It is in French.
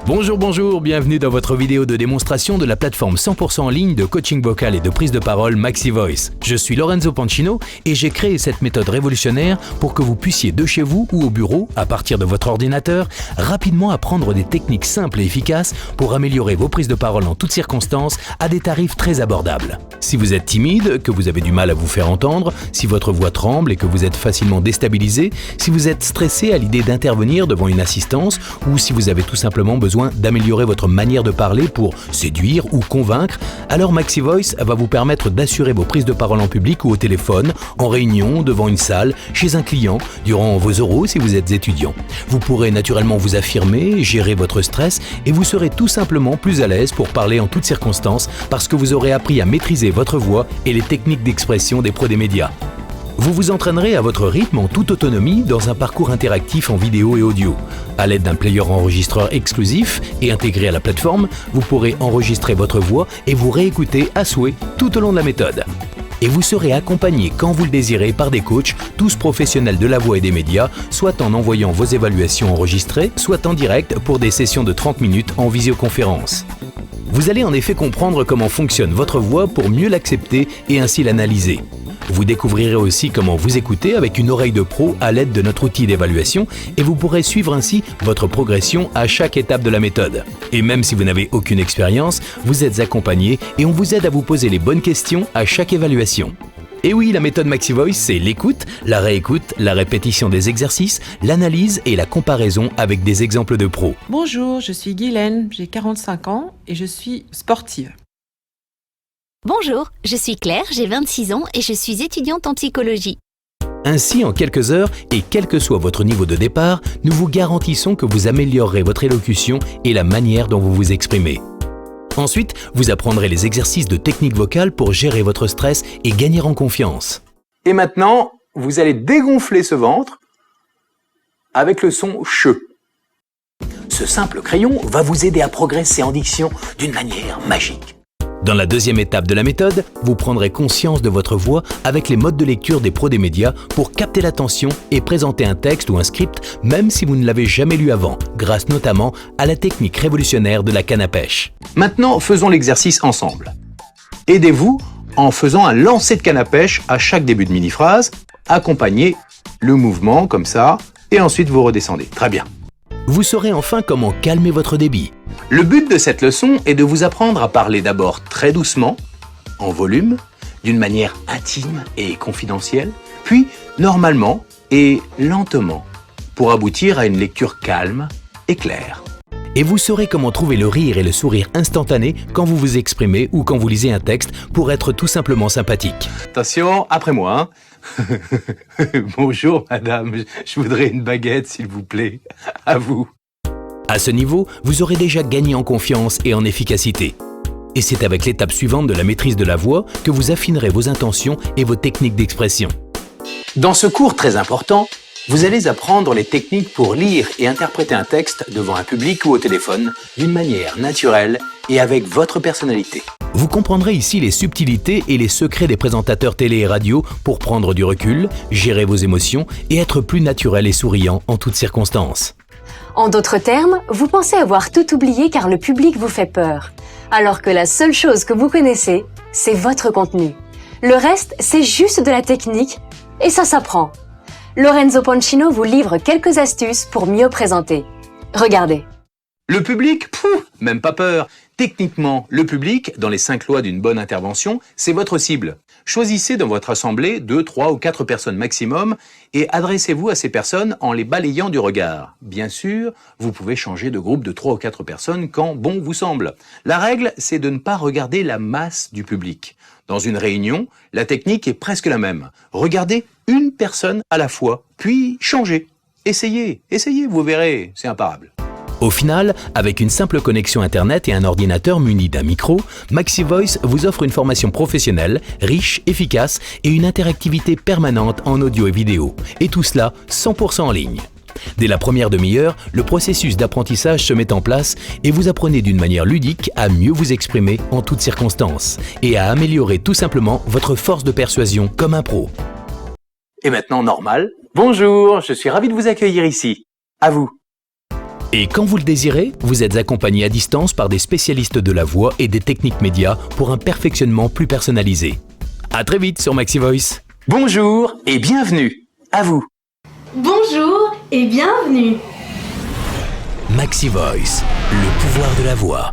Bonjour, bienvenue dans votre vidéo de démonstration de la plateforme 100% en ligne de coaching vocal et de prise de parole MaxiVoice. Je suis Lorenzo Pancino et j'ai créé cette méthode révolutionnaire pour que vous puissiez de chez vous ou au bureau, à partir de votre ordinateur, rapidement apprendre des techniques simples et efficaces pour améliorer vos prises de parole en toutes circonstances à des tarifs très abordables. Si vous êtes timide, que vous avez du mal à vous faire entendre, si votre voix tremble et que vous êtes facilement déstabilisé, si vous êtes stressé à l'idée d'intervenir devant une assistance ou si vous avez tout simplement besoin d'améliorer votre manière de parler pour séduire ou convaincre, alors MaxiVoice va vous permettre d'assurer vos prises de parole en public ou au téléphone, en réunion, devant une salle, chez un client, durant vos oraux si vous êtes étudiant. Vous pourrez naturellement vous affirmer, gérer votre stress et vous serez tout simplement plus à l'aise pour parler en toutes circonstances parce que vous aurez appris à maîtriser votre voix et les techniques d'expression des pros des médias. Vous vous entraînerez à votre rythme en toute autonomie dans un parcours interactif en vidéo et audio. À l'aide d'un player enregistreur exclusif et intégré à la plateforme, vous pourrez enregistrer votre voix et vous réécouter à souhait tout au long de la méthode. Et vous serez accompagné quand vous le désirez par des coachs, tous professionnels de la voix et des médias, soit en envoyant vos évaluations enregistrées, soit en direct pour des sessions de 30 minutes en visioconférence. Vous allez en effet comprendre comment fonctionne votre voix pour mieux l'accepter et ainsi l'analyser. Vous découvrirez aussi comment vous écouter avec une oreille de pro à l'aide de notre outil d'évaluation et vous pourrez suivre ainsi votre progression à chaque étape de la méthode. Et même si vous n'avez aucune expérience, vous êtes accompagné et on vous aide à vous poser les bonnes questions à chaque évaluation. Et oui, la méthode MaxiVoice, c'est l'écoute, la réécoute, la répétition des exercices, l'analyse et la comparaison avec des exemples de pros. Bonjour, je suis Guylaine, j'ai 45 ans et je suis sportive. Bonjour, je suis Claire, j'ai 26 ans et je suis étudiante en psychologie. Ainsi, en quelques heures, et quel que soit votre niveau de départ, nous vous garantissons que vous améliorerez votre élocution et la manière dont vous vous exprimez. Ensuite, vous apprendrez les exercices de technique vocale pour gérer votre stress et gagner en confiance. Et maintenant, vous allez dégonfler ce ventre avec le son « che ». Ce simple crayon va vous aider à progresser en diction d'une manière magique. Dans la deuxième étape de la méthode, vous prendrez conscience de votre voix avec les modes de lecture des pros des médias pour capter l'attention et présenter un texte ou un script même si vous ne l'avez jamais lu avant, grâce notamment à la technique révolutionnaire de la canne à pêche. Maintenant, faisons l'exercice ensemble. Aidez-vous en faisant un lancer de canne à pêche à chaque début de mini-phrase. Accompagnez le mouvement comme ça et ensuite vous redescendez. Très bien. Vous saurez enfin comment calmer votre débit. Le but de cette leçon est de vous apprendre à parler d'abord très doucement, en volume, d'une manière intime et confidentielle, puis normalement et lentement, pour aboutir à une lecture calme et claire. Et vous saurez comment trouver le rire et le sourire instantané quand vous vous exprimez ou quand vous lisez un texte pour être tout simplement sympathique. Attention, après moi. Bonjour madame, je voudrais une baguette s'il vous plaît. À vous. À ce niveau, vous aurez déjà gagné en confiance et en efficacité. Et c'est avec l'étape suivante de la maîtrise de la voix que vous affinerez vos intentions et vos techniques d'expression. Dans ce cours très important, vous allez apprendre les techniques pour lire et interpréter un texte devant un public ou au téléphone d'une manière naturelle et avec votre personnalité. Vous comprendrez ici les subtilités et les secrets des présentateurs télé et radio pour prendre du recul, gérer vos émotions et être plus naturel et souriant en toutes circonstances. En d'autres termes, vous pensez avoir tout oublié car le public vous fait peur. Alors que la seule chose que vous connaissez, c'est votre contenu. Le reste, c'est juste de la technique et ça s'apprend. Lorenzo Pancino vous livre quelques astuces pour mieux présenter. Regardez. Le public, même pas peur. Techniquement, le public, dans les 5 lois d'une bonne intervention, c'est votre cible. Choisissez dans votre assemblée 2, 3 ou 4 personnes maximum et adressez-vous à ces personnes en les balayant du regard. Bien sûr, vous pouvez changer de groupe de 3 ou 4 personnes quand bon vous semble. La règle, c'est de ne pas regarder la masse du public. Dans une réunion, la technique est presque la même. Regardez une personne à la fois, puis changez. Essayez, vous verrez, c'est imparable. Au final, avec une simple connexion Internet et un ordinateur muni d'un micro, MaxiVoice vous offre une formation professionnelle, riche, efficace et une interactivité permanente en audio et vidéo. Et tout cela 100% en ligne. Dès la première demi-heure, le processus d'apprentissage se met en place et vous apprenez d'une manière ludique à mieux vous exprimer en toutes circonstances et à améliorer tout simplement votre force de persuasion comme un pro. Et maintenant, normal. Bonjour, je suis ravi de vous accueillir ici. À vous. Et quand vous le désirez, vous êtes accompagné à distance par des spécialistes de la voix et des techniques médias pour un perfectionnement plus personnalisé. À très vite sur MaxiVoice. Bonjour et bienvenue. À vous. Bonjour et bienvenue. MaxiVoice, le pouvoir de la voix.